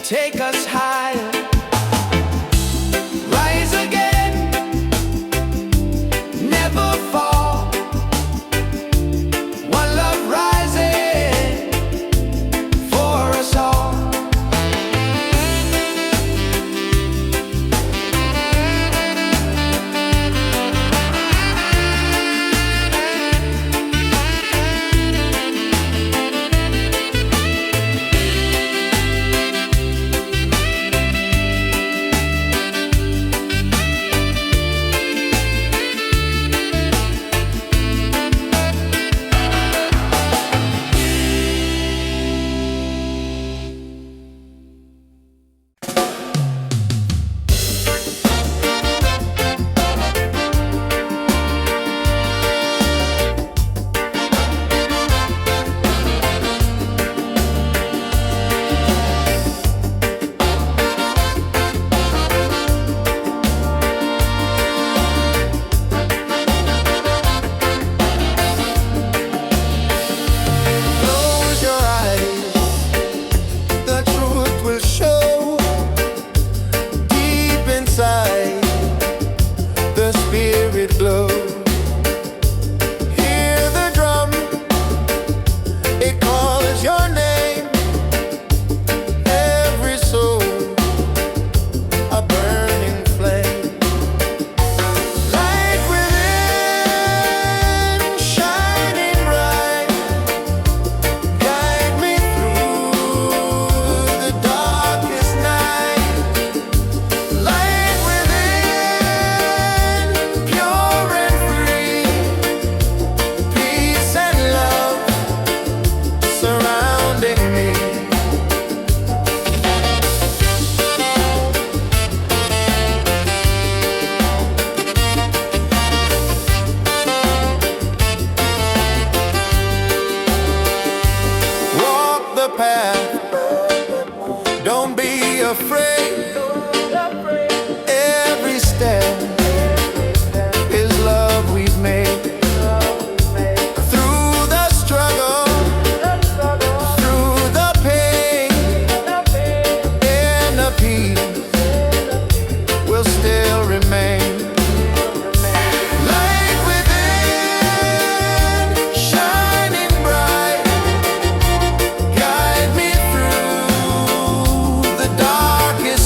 take us higher. Rise again, never fall. One love rising for us all. Don't be afraid. Every step is love we've made. Through the struggle, through the pain, and the peace will still remain. Light within, shining bright, guide me through the darkest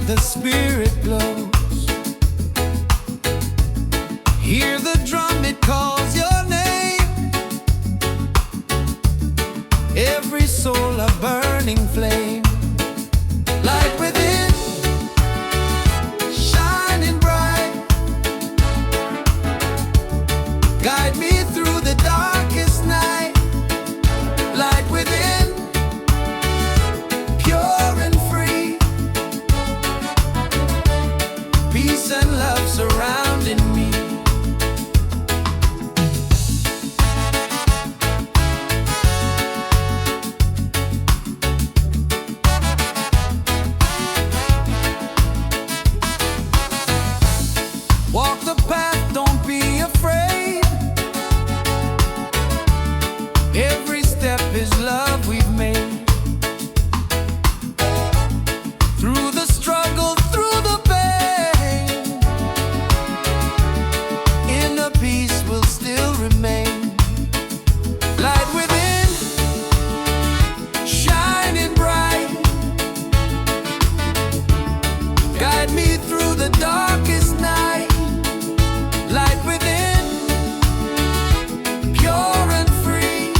the spirit glows. Hear the drum, it calls your name. Every soul a burning flame. Light within, shining bright. Guide me through the darkest night. Light within, pure and free. Peace and love surrounding me. Walk the path, don't be afraid. Every step is love we've made. Through the struggle, through the pain, inner peace will still remain. Light within, shining bright. Guide me through the darkest night. Light within, pure and free.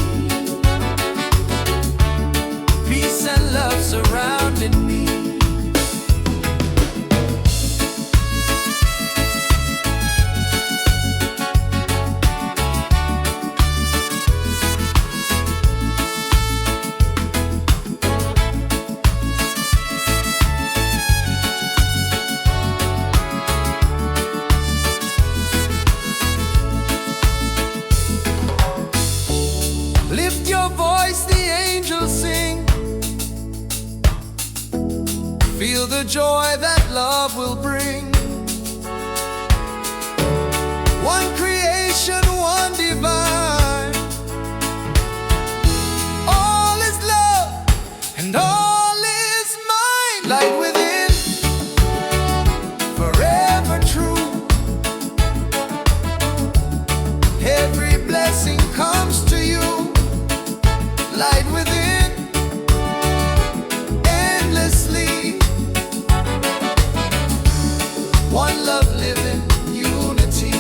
Peace and love surrounding me. Lift your voice, the angels sing. Feel the joy that love will bring. One creation, one divine. All is love and all is mine. Light within, forever true. Every blessing comes to you. Light within, endlessly. One love living, unity.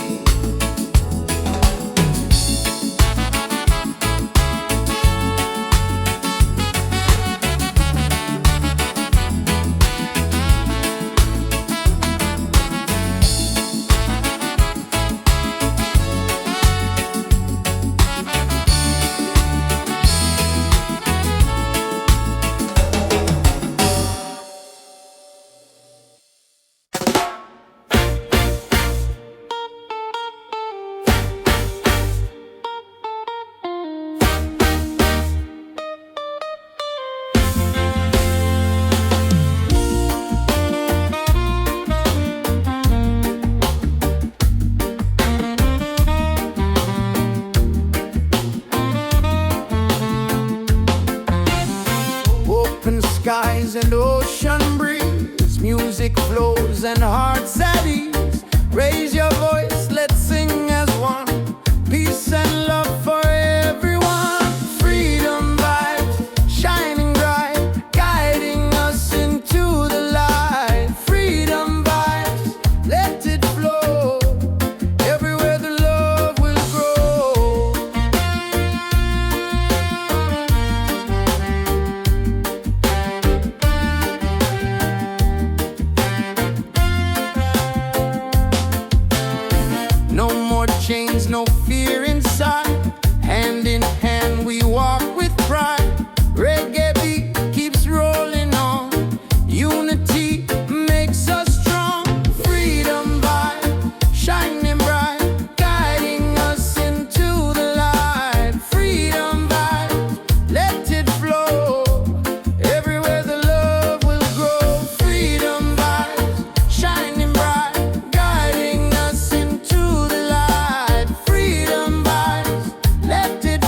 Open skies and ocean breeze, music flows and hearts at ease. Raise your voice, let's sing as one. Peace and love for everyone. Freedom vibes, shining bright, guiding us into the light. Freedom vibes, let it flow. Everywhere the love will grow. No more chains, no fear inside. Hand in hand we walk with pride. Reggae beat keeps rolling on. Unity makes us strong. Freedom vibe, shining bright, guiding us into the light. Freedom vibe, let it flow. Everywhere the love will grow. Freedom vibes, shining bright, guiding us into the light. Freedom vibes, let it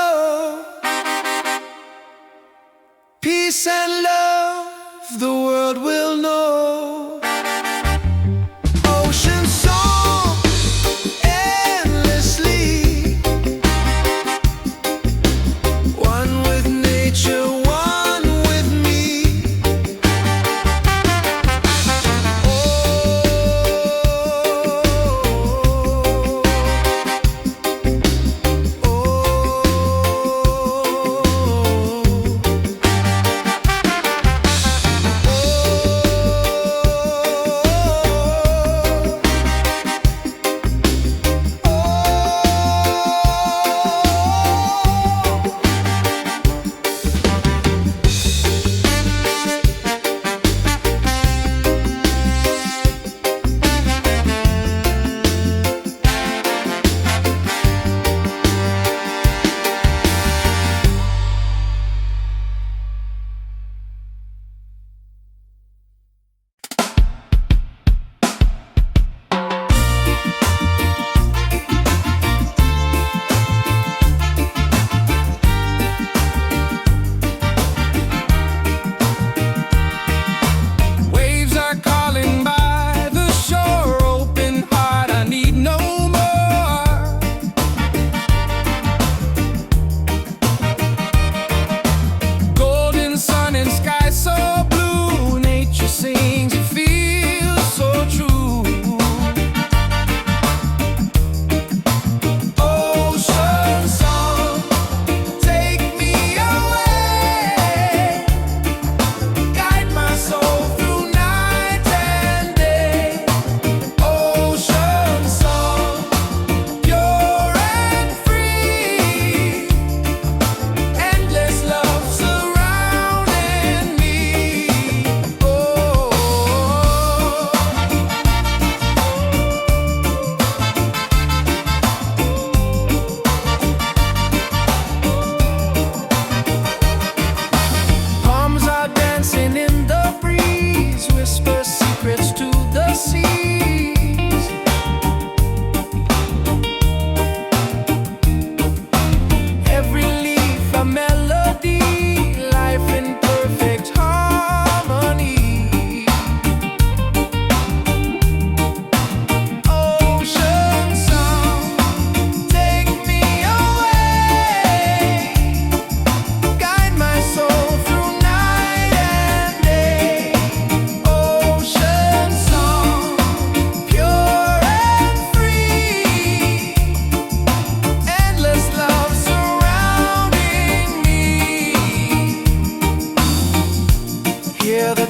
flow. Peace and love, the world will know. Ocean song, endlessly. One with nature, one with me.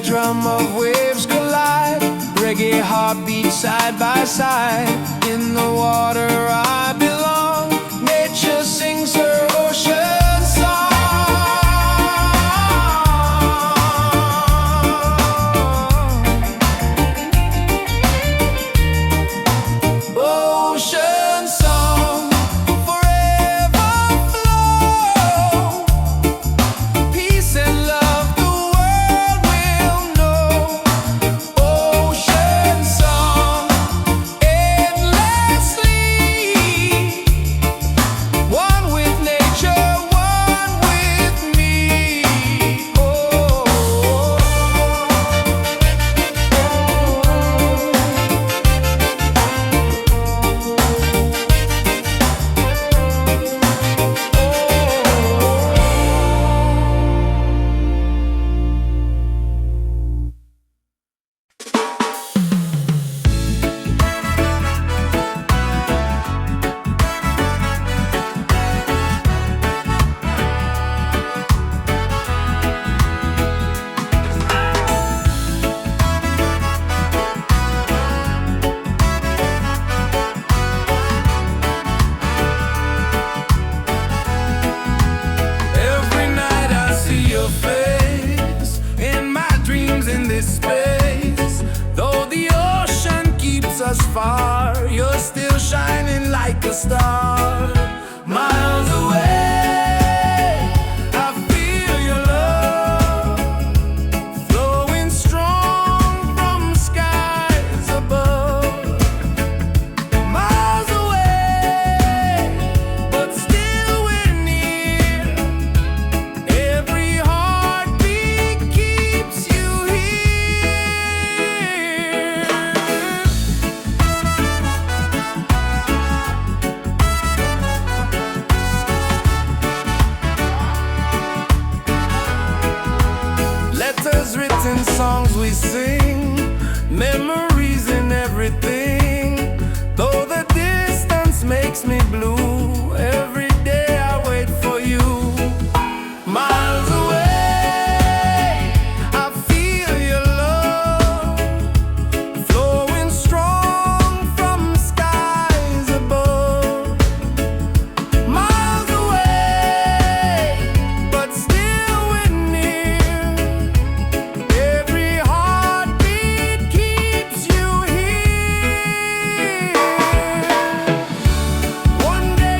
Drum of waves collide, reggae heartbeat side by side. In the water I belong, nature sings her ocean song. Ocean song, forever flow. Peace and love, far, you're still shining like a star. Miles away, I feel your love flowing strong from skies above. Miles away, but still we're near. we sing, memories and everything. Though the distance makes me blue, every day I wait for you. Miles away, I feel your love flowing strong from skies above. Miles away, but still we're near. Every heartbeat keeps you here. One day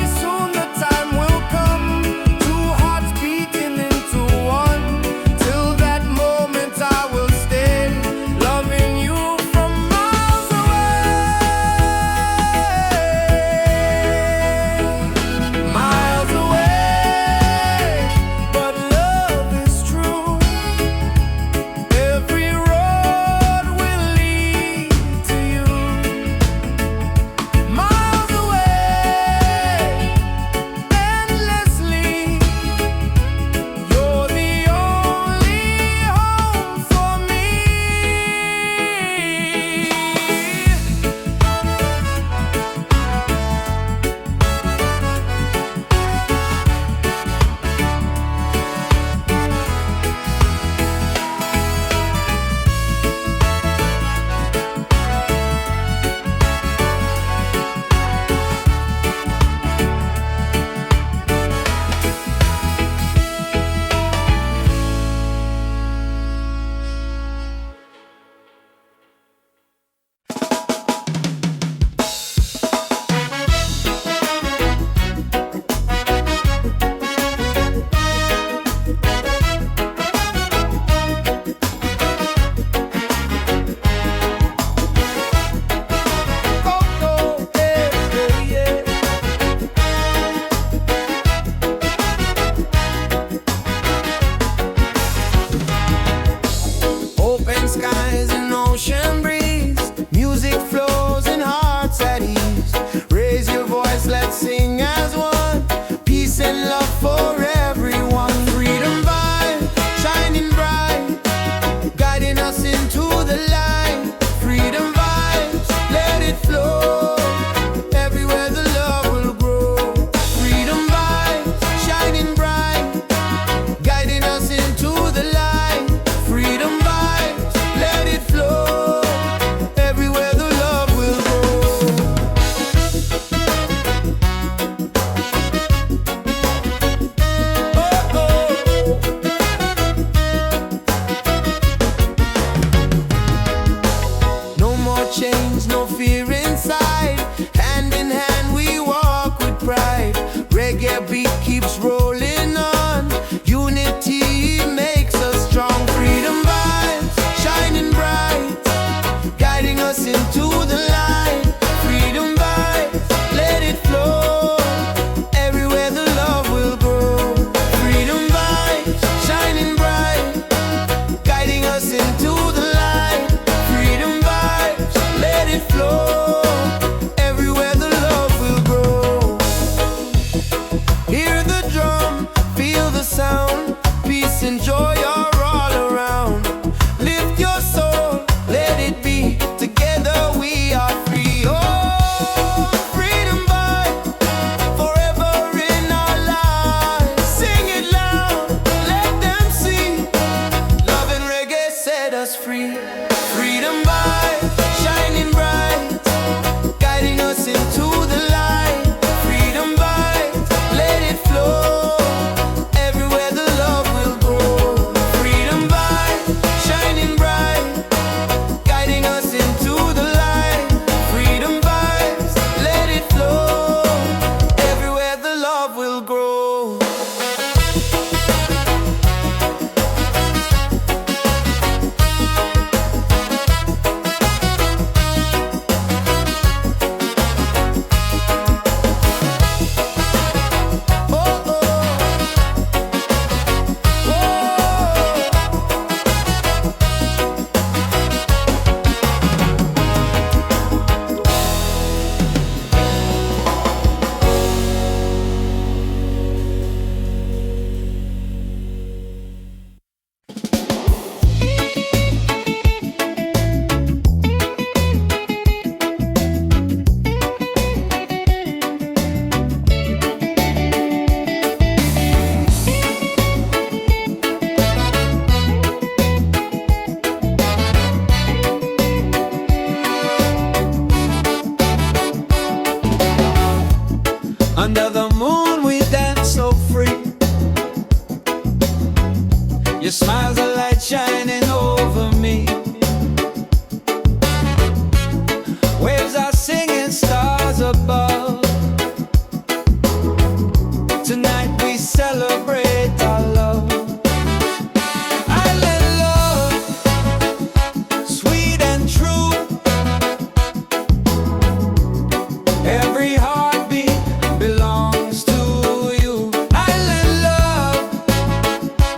Your smile's a light shining over me. Waves are singing, stars above. Tonight we celebrate our love. Island love, sweet and true. Every heartbeat belongs to you. Island love,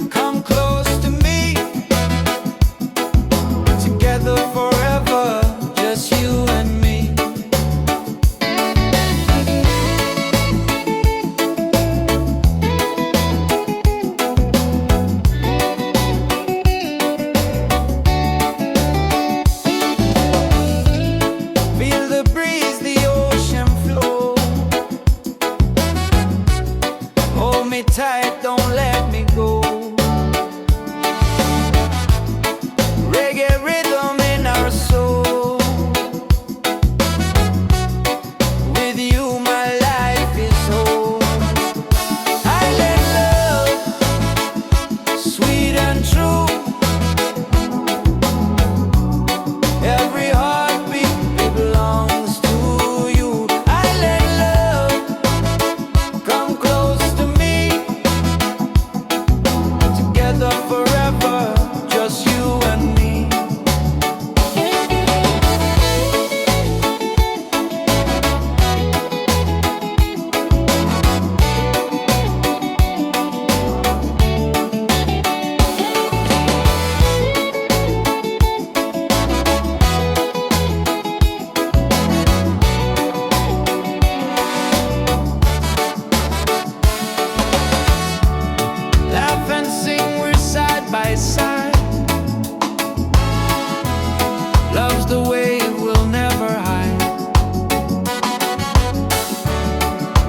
come close to me. Together forever, just you and me. Feel the breeze, the ocean flow. Hold me tight, don't let me go. Reggae rhythm in our soul. With you my life is whole. Island love, sweet and true. Every heartbeat belongs to you. Island love, come close to me. Together forever, just you and me. Laugh and sing, we're side by side. Love's the way we'll never hide.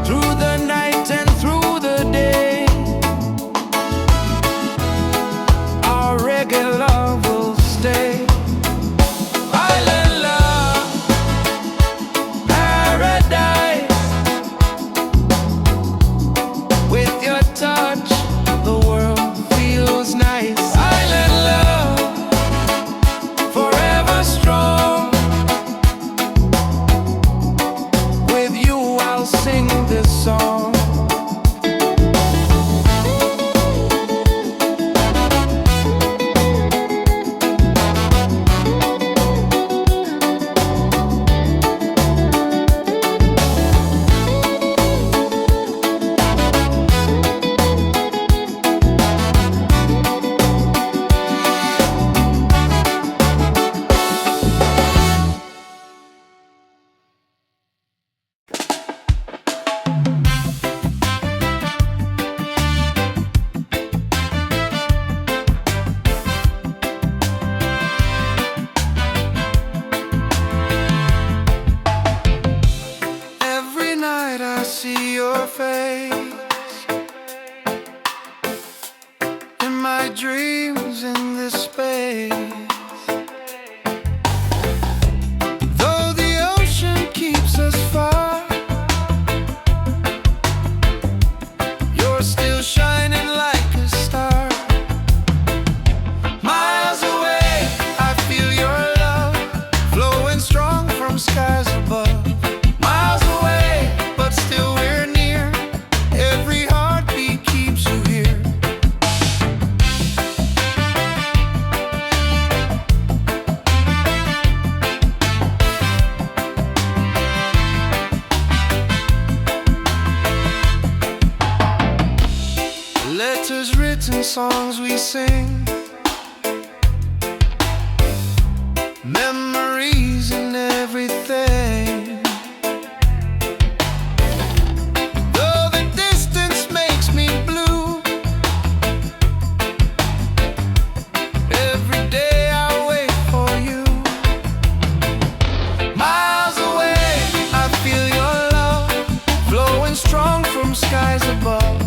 Through the night and through the day, our reggae love will stay. Island love, paradise. With your touch, the world feels nice. Island love, forever strong. With you I'll sing this song. Every night I see your face in my dreams in this space. Though the ocean keeps us far, you're still shining like a star. Miles away, I feel your love flowing strong from skies above. Miles away, but still we're near. Every heartbeat keeps you here. Letters written, songs we sing, memories and everything. Though the distance makes me blue, every day I wait for you. Miles away, I feel your love flowing strong from skies above.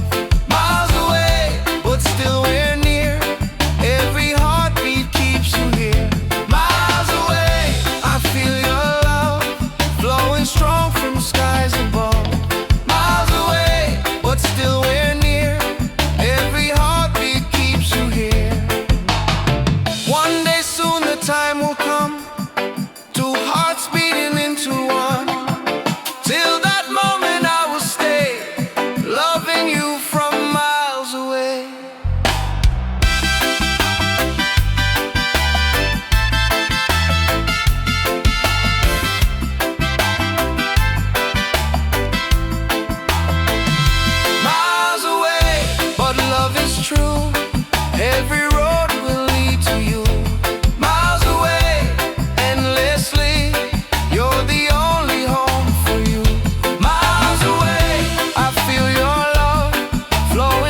Miles away, but still we're near.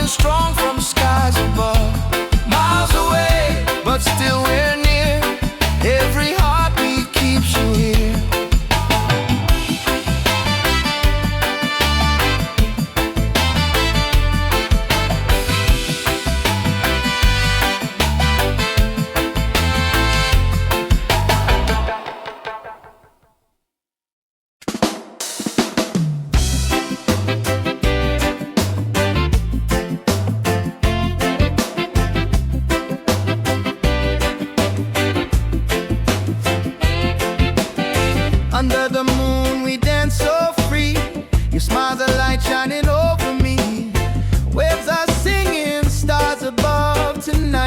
flowing strong from skies above. Miles away, but still we're near. Every heartbeat keeps you here. Under the moon we dance so free. Your smile's a light shining over me. Waves are singing, stars above tonight.